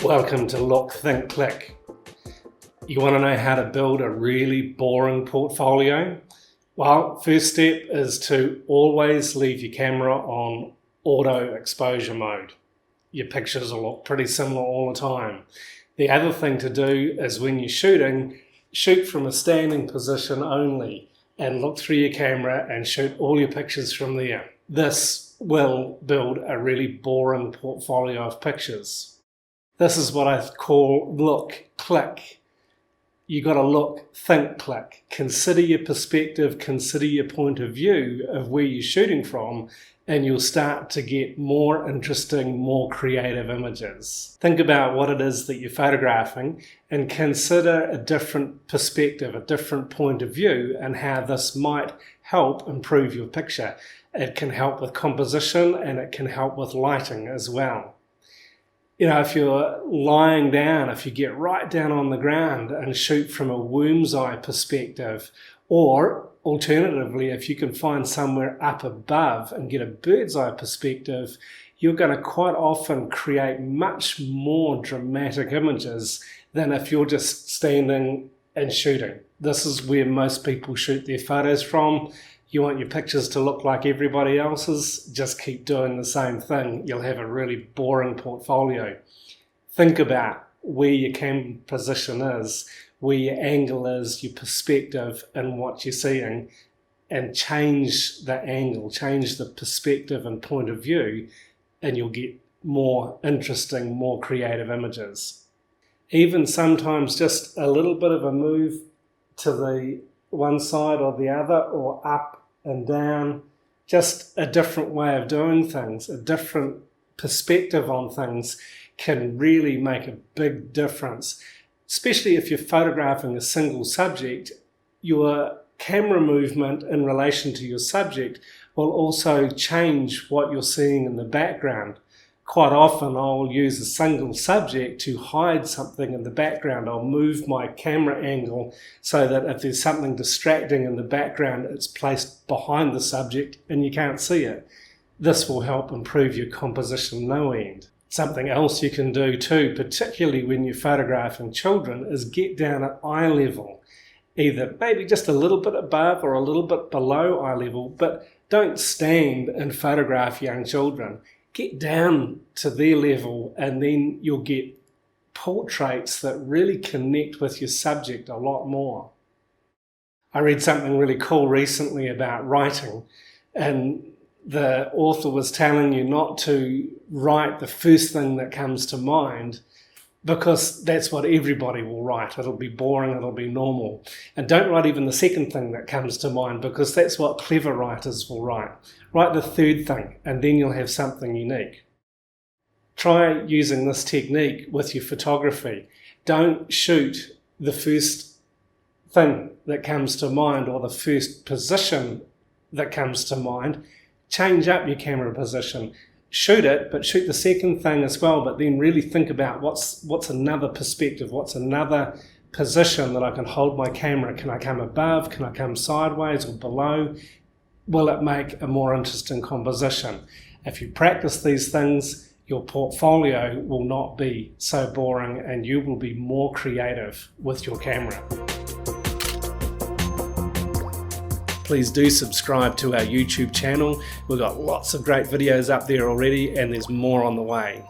Welcome to Look, Think, Click. You want to know how to build a really boring portfolio? Well, first step is to always leave your camera on auto exposure mode. Your pictures will look pretty similar all the time. The other thing to do is when you're shooting, shoot from a standing position only and look through your camera and shoot all your pictures from there. This will build a really boring portfolio of pictures. This is what I call look, click. You got to look, think, click. Consider your perspective, consider your point of view of where you're shooting from, and you'll start to get more interesting, more creative images. Think about what it is that you're photographing and consider a different perspective, a different point of view, and how this might help improve your picture. It can help with composition and it can help with lighting as well. You know, if you're lying down, if you get right down on the ground and shoot from a worm's eye perspective, or alternatively, if you can find somewhere up above and get a bird's eye perspective, you're going to quite often create much more dramatic images than if you're just standing and shooting. This is where most people shoot their photos from. You want your pictures to look like everybody else's, just keep doing the same thing. You'll have a really boring portfolio. Think about where your camera position is, where your angle is, your perspective, and what you're seeing, and change the angle, change the perspective and point of view, and you'll get more interesting, more creative images. Even sometimes just a little bit of a move to the one side or the other, or up and down, just a different way of doing things, a different perspective on things can really make a big difference. Especially if you're photographing a single subject, your camera movement in relation to your subject will also change what you're seeing in the background. Quite often I'll use a single subject to hide something in the background. I'll move my camera angle so that if there's something distracting in the background, it's placed behind the subject and you can't see it. This will help improve your composition no end. Something else you can do too, particularly when you're photographing children, is get down at eye level. Either maybe just a little bit above or a little bit below eye level, but don't stand and photograph young children. Get down to their level and then you'll get portraits that really connect with your subject a lot more. I read something really cool recently about writing, and the author was telling you not to write the first thing that comes to mind, because that's what everybody will write. It'll be boring, it'll be normal. And don't write even the second thing that comes to mind, because that's what clever writers will write. Write the third thing, and then you'll have something unique. Try using this technique with your photography. Don't shoot the first thing that comes to mind or the first position that comes to mind. Change up your camera position. Shoot it, but shoot the second thing as well, but then really think about what's another perspective, what's another position that I can hold my camera. Can I come above? Can I come sideways or below? Will it make a more interesting composition? If you practice these things, your portfolio will not be so boring and you will be more creative with your camera. Please do subscribe to our YouTube channel. We've got lots of great videos up there already and there's more on the way.